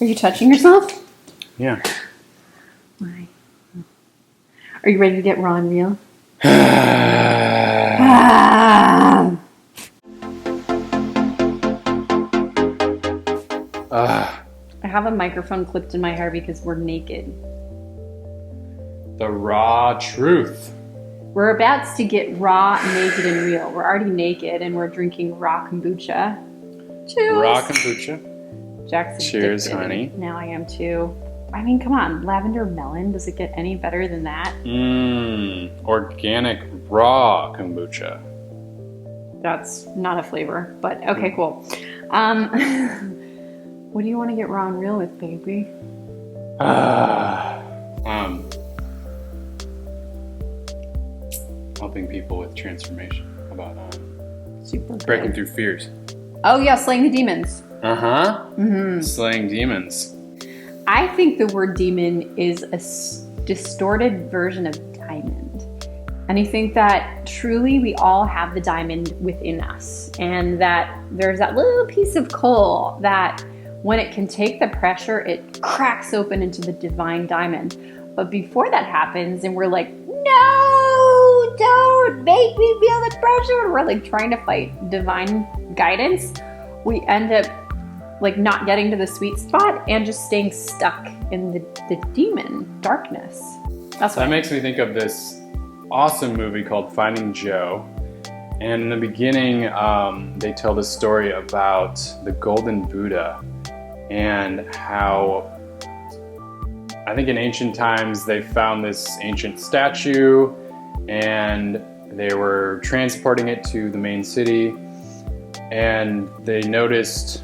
Are you touching yourself? Yeah. Why? Are you ready to get raw and real? I have a microphone clipped in my hair because we're naked. The raw truth. We're about to get raw, naked, and real. We're already naked and we're drinking raw kombucha. Cheers! Raw kombucha. Jack's Cheers, addicted. honey. Now I am too. I mean, come on. Lavender melon. Does it get any better than that? Organic raw kombucha. That's not a flavor, but okay, cool. What do you want to get raw and real with, baby? Helping people with transformation. How about Super good. breaking through fears? Oh yeah, slaying the demons. Slaying demons. I think the word demon is a distorted version of diamond. And I think that truly we all have the diamond within us. And that there's that little piece of coal that when it can take the pressure, it cracks open into the divine diamond. But before that happens and we're like, no, don't make me feel the pressure. And we're like trying to fight divine guidance. We end up like not getting to the sweet spot and just staying stuck in the demon darkness. That makes me think of this awesome movie called Finding Joe. And in the beginning, they tell the story about the Golden Buddha and how I think in ancient times they found this ancient statue and they were transporting it to the main city. And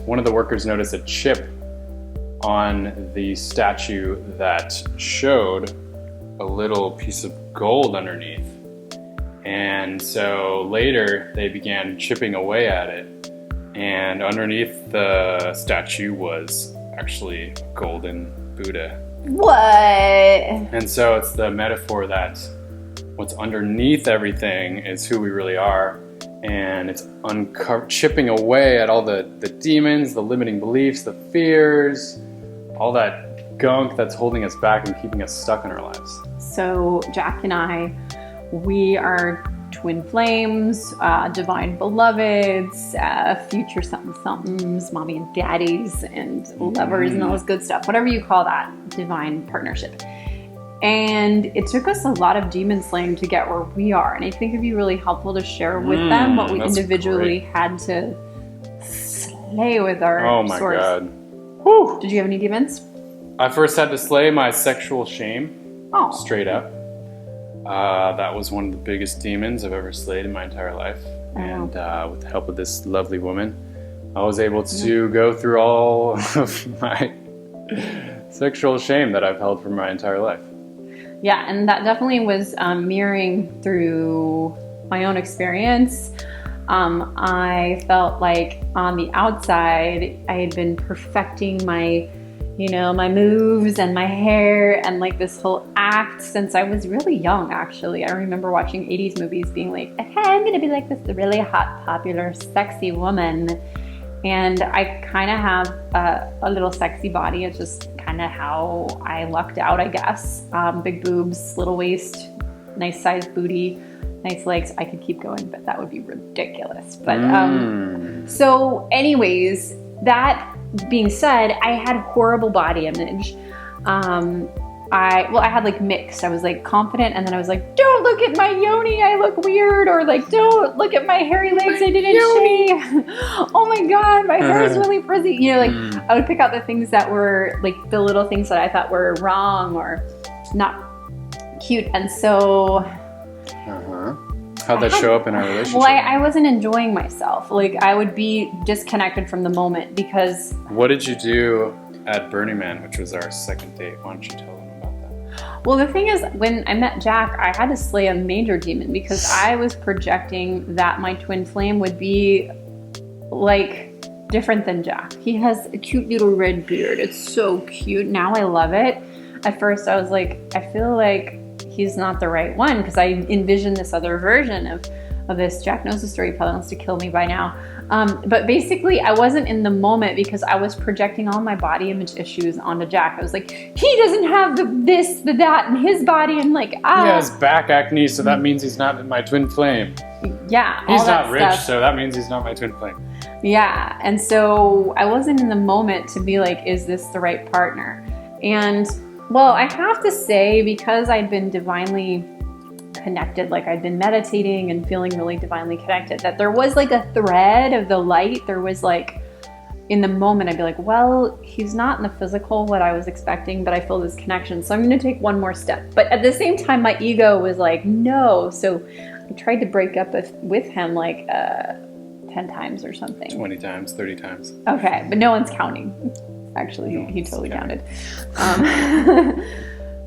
one of the workers noticed a chip on the statue that showed a little piece of gold underneath. And so later they began chipping away at it. And underneath the statue was actually a golden Buddha. What? And so it's the metaphor that what's underneath everything is who we really are. And it's chipping away at all the demons, the limiting beliefs, the fears, all that gunk that's holding us back and keeping us stuck in our lives. So Jack and I, we are twin flames, divine beloveds, future somethings, mommy and daddies, and lovers and all this good stuff, whatever you call that, divine partnership. And it took us a lot of demon slaying to get where we are. And I think it'd be really helpful to share with them what we individually had to slay with our swords. Oh my God. Whew. Did you have any demons? I first had to slay my sexual shame. Oh. Straight up. That was one of the biggest demons I've ever slayed in my entire life. Oh. And with the help of this lovely woman, I was able to go through all of my sexual shame that I've held for my entire life. Yeah, and that definitely was mirroring through my own experience. I felt like on the outside, I had been perfecting my moves and my hair and like this whole act since I was really young, actually. I remember watching 80s movies being like, okay, I'm going to be like this really hot, popular, sexy woman. And I kind of have a little sexy body. It's just kind of how I lucked out, I guess. Big boobs, little waist, nice sized booty, nice legs. I could keep going, but that would be ridiculous. But so anyways, that being said, I had horrible body image. I had like mixed. I was like confident, and then I was like, don't look at my yoni, I look weird, or like, don't look at my hairy legs, I didn't shave. Oh my God, my hair is really frizzy. I would pick out the things that were like the little things that I thought were wrong or not cute. And so how'd that show up in our relationship? Well, I wasn't enjoying myself. Like I would be disconnected from the moment because... What did you do at Burning Man, which was our second date? Why don't you tell them? Well, the thing is, when I met Jack, I had to slay a major demon because I was projecting that my twin flame would be like different than Jack. He has a cute little red beard. It's so cute. Now I love it. At first I was like, I feel like he's not the right one because I envisioned this other version of of this. Jack knows the story. He probably wants to kill me by now. But basically, I wasn't in the moment because I was projecting all my body image issues onto Jack. I was like, he doesn't have the this, the that in his body. And like, He has back acne, so that means he's not my twin flame. Yeah. He's not rich, so that means he's not my twin flame. Yeah. And so I wasn't in the moment to be like, is this the right partner? And well, I have to say, because I'd been divinely connected, like I'd been meditating and feeling really divinely connected, that there was like a thread of the light. There was like, in the moment, I'd be like, well, he's not in the physical what I was expecting, but I feel this connection. So I'm going to take one more step. But at the same time, my ego was like, no. So I tried to break up with him like 10 times or something. 20 times, 30 times. Okay, but no one's counting. Actually, he totally counted.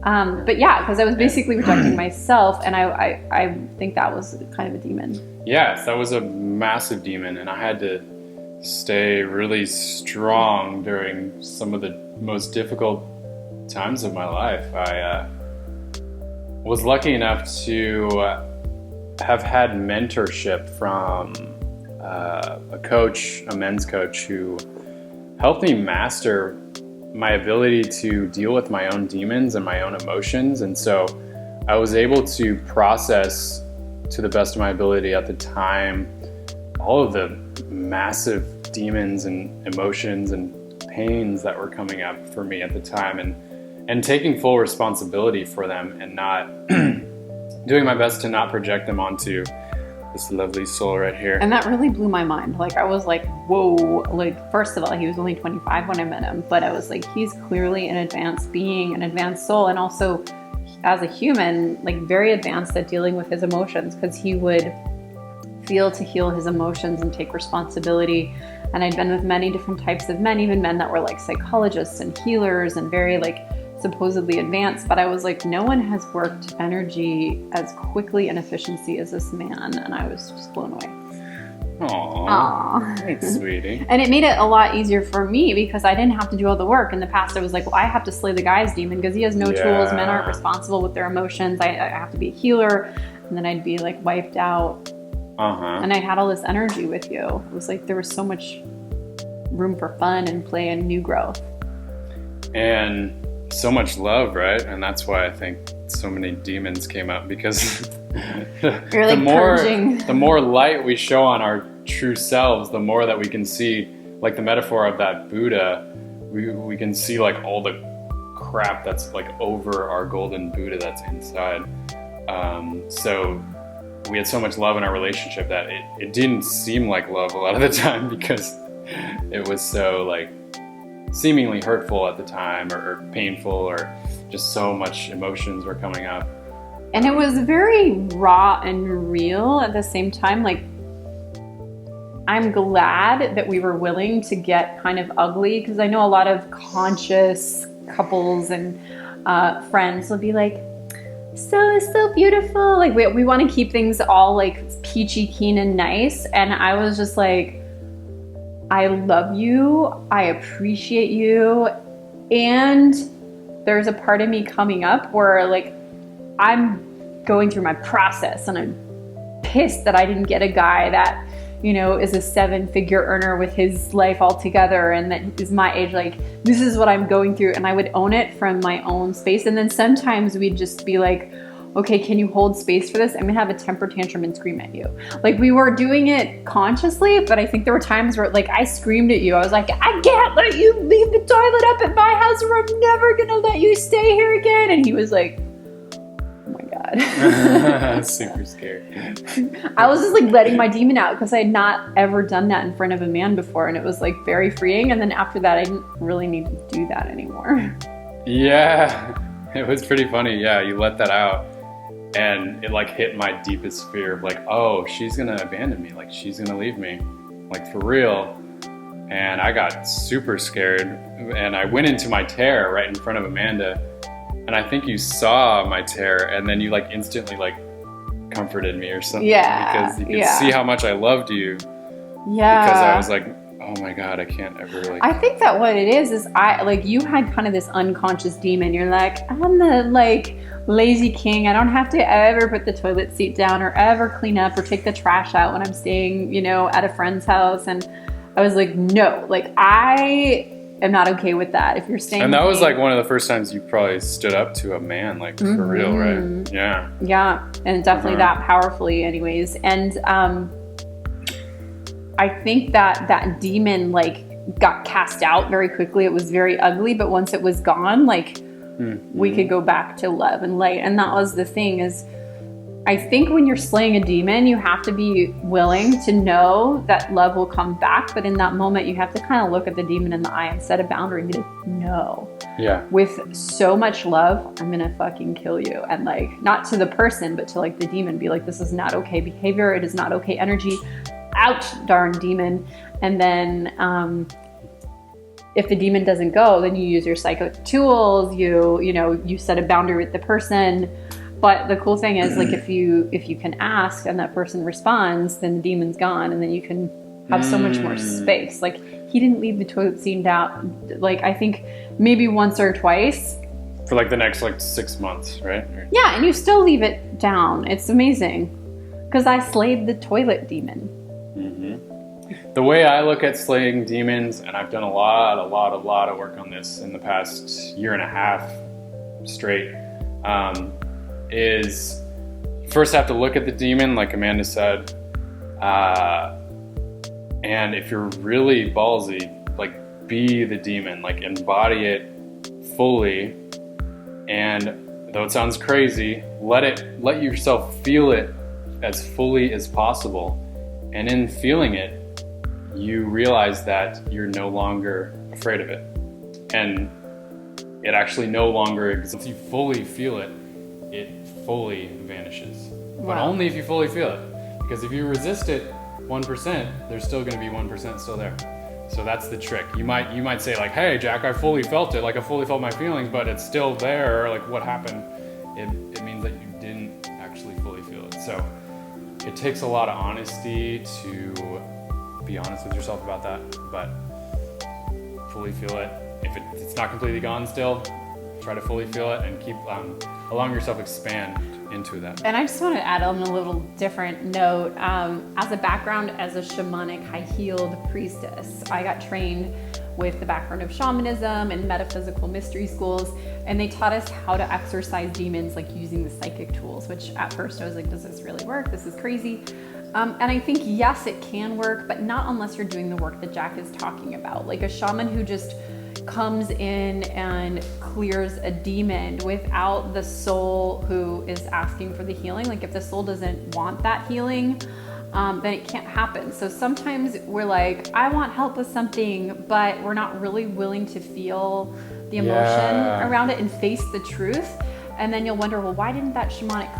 But yeah, because I was basically rejecting myself, and I think that was kind of a demon. Yes, that was a massive demon, and I had to stay really strong during some of the most difficult times of my life. I was lucky enough to have had mentorship from a coach, a men's coach, who helped me master my ability to deal with my own demons and my own emotions. And so I was able to process, to the best of my ability at the time, all of the massive demons and emotions and pains that were coming up for me at the time, and taking full responsibility for them, and not doing my best to not project them onto this lovely soul right here. And that really blew my mind. Like, I was like, whoa. Like, first of all, he was only 25 when I met him, but I was like, he's clearly an advanced being, an advanced soul, and also as a human, like very advanced at dealing with his emotions, because he would feel to heal his emotions and take responsibility. And I'd been with many different types of men, even men that were like psychologists and healers and very like supposedly advanced, but I was like, no one has worked energy as quickly and efficiency as this man, and I was just blown away. Aww. Thanks, sweetie. And it made it a lot easier for me because I didn't have to do all the work. In the past, I was like, well, I have to slay the guy's demon because he has no tools. Men aren't responsible with their emotions. I have to be a healer, and then I'd be like wiped out. And I had all this energy with you. It was like there was so much room for fun and play and new growth. And so much love, right? And that's why I think so many demons came up, because the more light we show on our true selves, the more that we can see, like the metaphor of that Buddha, we can see like all the crap that's like over our golden Buddha that's inside. So we had so much love in our relationship that it didn't seem like love a lot of the time, because it was so like seemingly hurtful at the time, or painful, or just so much emotions were coming up. And it was very raw and real at the same time. Like, I'm glad that we were willing to get kind of ugly, because I know a lot of conscious couples and friends will be like, so beautiful. Like, we want to keep things all like peachy keen and nice. And I was just like, I love you, I appreciate you, and there's a part of me coming up where like I'm going through my process, and I'm pissed that I didn't get a guy that, you know, is a 7-figure earner with his life all together and that is my age. Like, this is what I'm going through, and I would own it from my own space. And then sometimes we'd just be like, okay, can you hold space for this? I'm gonna have a temper tantrum and scream at you. Like, we were doing it consciously, but I think there were times where like I screamed at you. I was like, I can't let you leave the toilet up at my house, or I'm never gonna let you stay here again. And he was like, oh my God. Super scared. I was just like letting my demon out, because I had not ever done that in front of a man before, and it was like very freeing. And then after that, I didn't really need to do that anymore. Yeah, it was pretty funny. Yeah, you let that out. And it like hit my deepest fear of like, oh, she's gonna abandon me, like she's gonna leave me, like for real. And I got super scared, and I went into my terror right in front of Amanda, and I think you saw my terror, and then you like instantly like comforted me or something. Yeah. Because you could see how much I loved you. Yeah. Because I was like, oh my God, I can't ever like. I think that what it is you had kind of this unconscious demon. You're like, I'm the like lazy king. I don't have to ever put the toilet seat down or ever clean up or take the trash out when I'm staying, at a friend's house. And I was like, no, like I am not okay with that. If you're staying, and that was like one of the first times you probably stood up to a man, like for real, right? Yeah. Yeah, and definitely that powerfully, anyways. And I think that demon like got cast out very quickly. It was very ugly, but once it was gone, like we could go back to love and light. And that was the thing is, I think when you're slaying a demon, you have to be willing to know that love will come back. But in that moment, you have to kind of look at the demon in the eye and set a boundary and be like, no. Yeah. With so much love, I'm going to fucking kill you. And like, not to the person, but to like the demon, be like, this is not okay behavior. It is not okay energy. Ouch, darn demon. And then, if the demon doesn't go, then you use your psychic tools, you set a boundary with the person. But the cool thing is, like, if you can ask and that person responds, then the demon's gone, and then you can have so much more space. Like, he didn't leave the toilet seat out, like, I think maybe once or twice. For like the next like 6 months, right? Yeah, and you still leave it down. It's amazing. Because I slayed the toilet demon. The way I look at slaying demons, and I've done a lot of work on this in the past year and a half straight, is first have to look at the demon, like Amanda said, and if you're really ballsy, like be the demon, like embody it fully, and though it sounds crazy, let yourself feel it as fully as possible, and in feeling it, you realize that you're no longer afraid of it, and it actually no longer exists. If you fully feel it, it fully vanishes. Wow. But only if you fully feel it, because if you resist it 1%, there's still going to be 1% still there. So that's the trick. You might say like, hey Jack, I fully felt it, like I fully felt my feelings, but it's still there. Like what happened? It means that you didn't actually fully feel it. So it takes a lot of honesty to be honest with yourself about that, but fully feel it. If it's not completely gone still, try to fully feel it and keep allowing yourself expand into that. And I just want to add on a little different note. As a background as a shamanic high-heeled priestess, I got trained with the background of shamanism and metaphysical mystery schools, and they taught us how to exorcise demons like using the psychic tools, which at first I was like, does this really work? This is crazy. And I think, yes, it can work, but not unless you're doing the work that Jack is talking about. Like a shaman who just comes in and clears a demon without the soul who is asking for the healing. Like if the soul doesn't want that healing, then it can't happen. So sometimes we're like, I want help with something, but we're not really willing to feel the emotion around it and face the truth. And then you'll wonder, well, why didn't that shamanic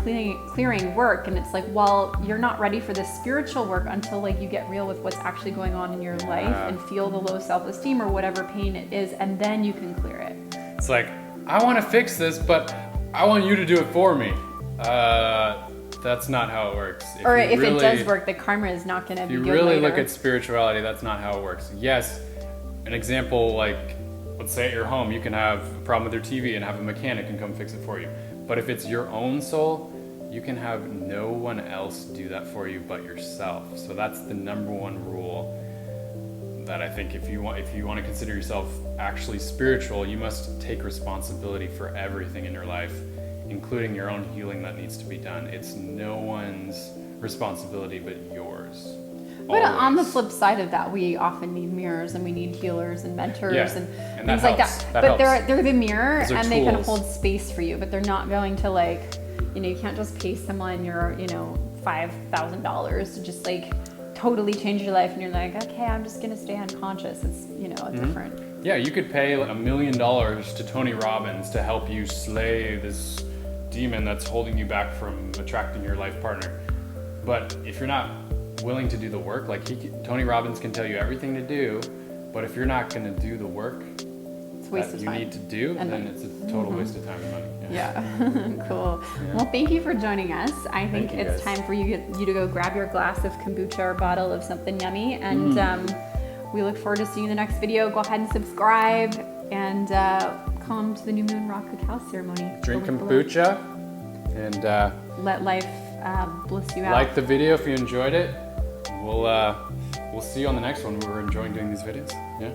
clearing work? And it's like, well, you're not ready for the spiritual work until like you get real with what's actually going on in your life and feel the low self-esteem or whatever pain it is, and then you can clear it. It's like, I want to fix this, but I want you to do it for me. That's not how it works. If it does work, the karma is not going to be good later. If you really look at spirituality, that's not how it works. Yes, an example like, let's say at your home, you can have a problem with your TV and have a mechanic and come fix it for you. But if it's your own soul, you can have no one else do that for you but yourself. So that's the number one rule that I think if you want to consider yourself actually spiritual, you must take responsibility for everything in your life, including your own healing that needs to be done. It's no one's responsibility but yours. But on the flip side of that, we often need mirrors and we need healers and mentors and things like that. But they're the mirror and tools. They can hold space for you, but they're not going to like, you can't just pay someone your, $5,000 to just like totally change your life and you're like, okay, I'm just going to stay unconscious. It's, a different. Yeah, you could pay $1 million to Tony Robbins to help you slay this demon that's holding you back from attracting your life partner. But if you're not willing to do the work, like Tony Robbins can tell you everything to do, but if you're not going to do the work that you need to do, and then it's a total waste of time and money. Cool. Yeah. Well, thank you for joining us. I think it's time for you to go grab your glass of kombucha or bottle of something yummy, and we look forward to seeing you in the next video. Go ahead and subscribe and come to the New Moon Rock Cacao Ceremony. Drink kombucha and let life bliss you out. like the video if you enjoyed it. We'll see you on the next one. We were enjoying doing these videos. Yeah.